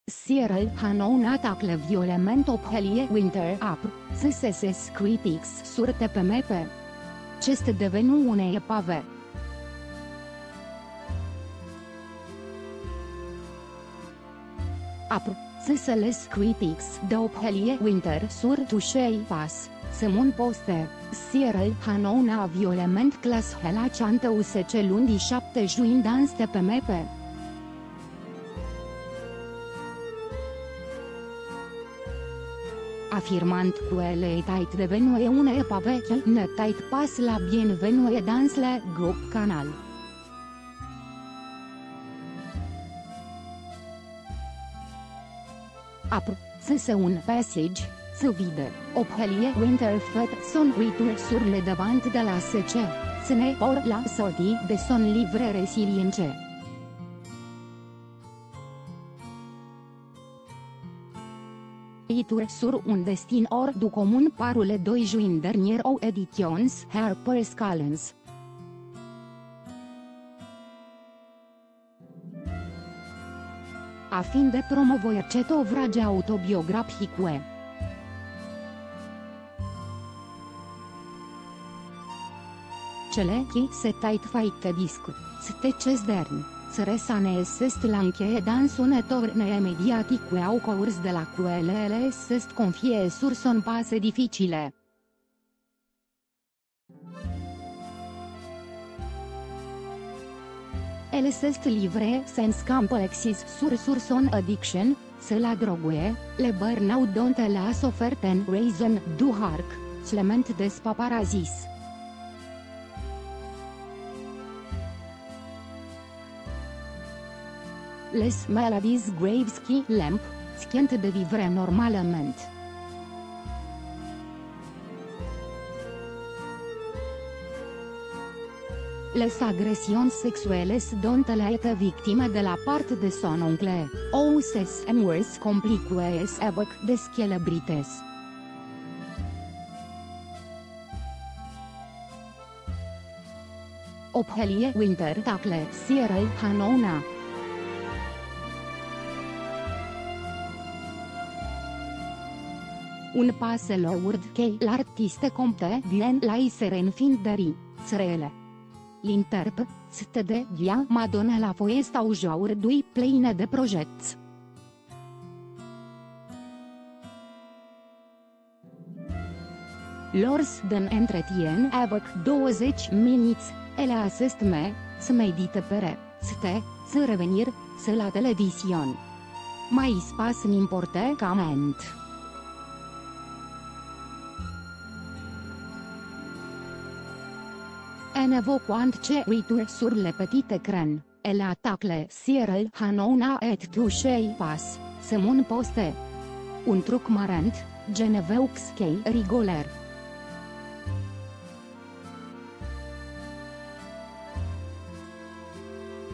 Cyril Hanouna tacle violement ophelie Winter apr, SSS critics sur TPMP. Ce este devenu unei epave. Apr, SSS critics de ophelie Winter sur touchei pas. Semon poste, Cyril Hanouna violement clas hela chante USC lundi 7 juin dans TPMP. Afirmant que elle est devenue une epave qui ne tait pas la bienvenue dans le groupe canal. Apr, c'est un passage, se vide, ophelie Winter fait son retour sur le devant de la SC, ce n'est pour la sortie de son livre résilience. Retour sur un destin hors du commun par le 2 juin dernier aux éditions HarperCollins. A fin de promovare cet ouvrage autobiografic. Cele qui s'était fait disc, stăcesc dern, se resanesest la încheie dans un tourne mediatic au cours de la quelle s'est confie sur son passé difficile. Elle s'est livrée sans complexis sur son addiction, se la drogue, le burn-out dont elle a souffert en raison du harc, clement des paparazzis. Les maladies graves qui l'empêchent de vivre normalement. Les agressions sexuelles dont elle a été victime de la part de son oncle, ou ses amours compliquées avec des célébrités. Ophelie Winter tacle Cyril Hanouna. Un passe lourd que l'artiste compte bien laisser en fin de rire. L'interp, de dia Madonna la foesta aujourd'hui pleine de projets. Lors d'un entretien avec 20 minutes, elle assiste se médite pere, se revenir, se la télévision. Mais il se passe n'importe comment. En évoquant ce retour sur le petit écran, elle attaque Cyril Hanouna et touche pas, se mon poste. Un truc marrant, je ne veux que rigoler.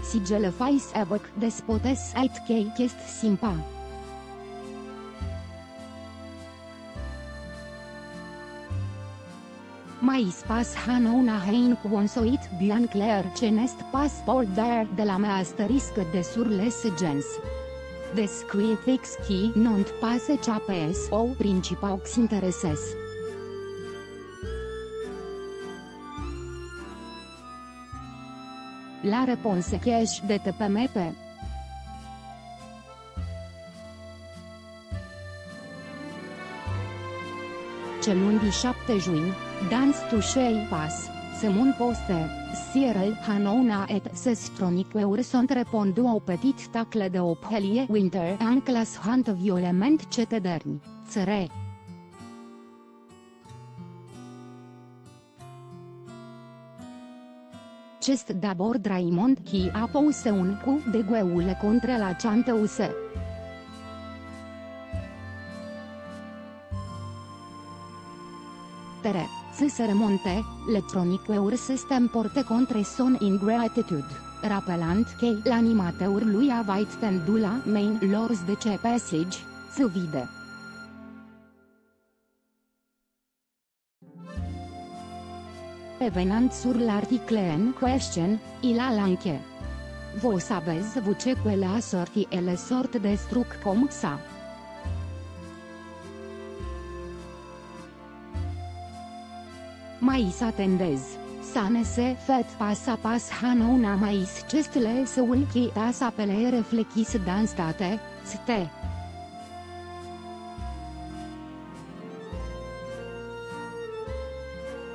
Si je le fais avec des potes et que est sympa. Mais pas Hanouna hein consoit bien clair ce n'est pas pour dar de la asterisk de sur les gens. Des critics qui n'ont pas échappé aux principaux interesses. La réponse cache de TPMP. Ce lundi 7 juin, dans touchei pas, se mon poste, Cyril Hanouna et ses chroniqueurs sont répondu au petit tacle de Ophelie Winter en classant violement cet dernier, țăre. C'est d'abord Raymond qui a posé un coup de gueule contre la chanteuse. Se remonte, le chroniqueur s'est emporté contre son ingratitude, rappelant que l'animateur lui avait tendu la main lors de ce passage, se vide. Revenant sur l'article en question, il a lancé Vos sabez vuce quella sorti e le sort destruc com sa. Mais atendez, sanese fet pas a pas hanona mais cestele se ulchi tas apele reflechis dan state, ste.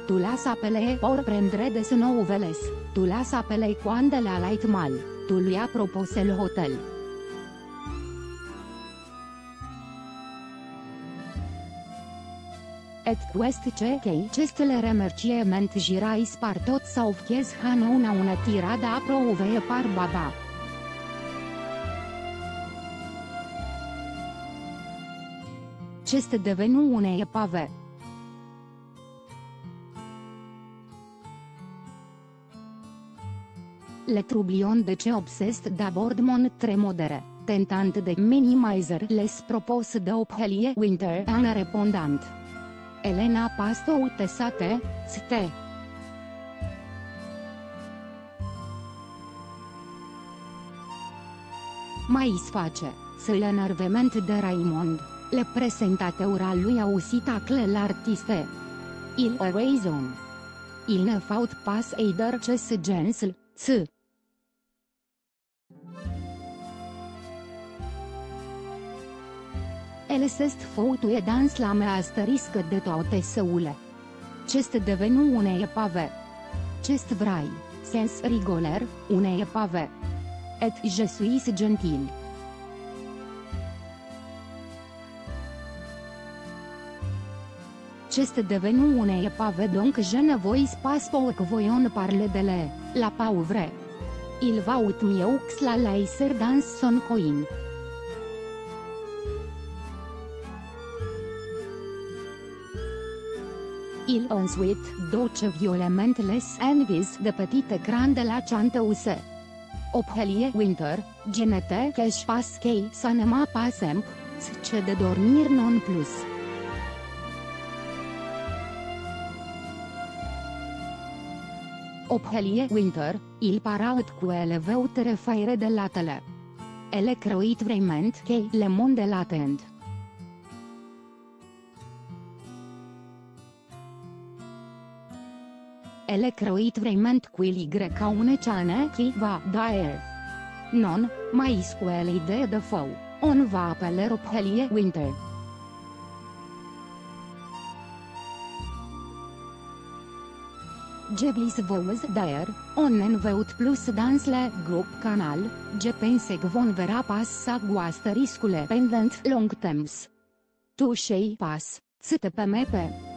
Tu las apele por prendre des nouveles, tu las apele cuando la lait mal, tu lui apropos el hotel. Et quest'ce che cestele remerciement girais par tot sau vchies hanona una tirada aprove par baba. Ceste devenu une epave. Le troublion de ce obsest d'abord mon tremodere, tentant de minimizer les propos de Ophelia Winter en répondant. Elena pasto utesate, ste. Mais face, să-l enervement de Raimond, le presentateura lui ausita cle l'artiste. Il a raison. Il ne faut pas eider ce se gensl, ți. El est făutue dans la mea asteriscă de toate săule. Ceste devenu une epave. Cest vrai, sens rigoler, une epave. Et je suis gentil. Ceste devenu une epave donc je ne vois pas pour que voyon parle de la pauvre. Il va ut mieux la laisser dans son coin. Il ensuite doce violement les envies de petit écran de la chanteuse. Ophelia Winter, genete que je passe que ça ne m'a pas semp, ce de dormir non plus. Ophelia Winter, il paraît qu'elle veut te refaire de la télé. Elle croit vraiment que le monde l'attend. Elle croit vraiment qu'il y a une chaîne qui va d'ailleurs. Non, mais quelle idée de fou, on va appeler Ophelia Winter. Je vis vous d'ailleurs, on ne veut plus dans le groupe canal, je pense que von verra pas sa guaste riscule pendant long temps. Tu sais pas, c'te pe mepe.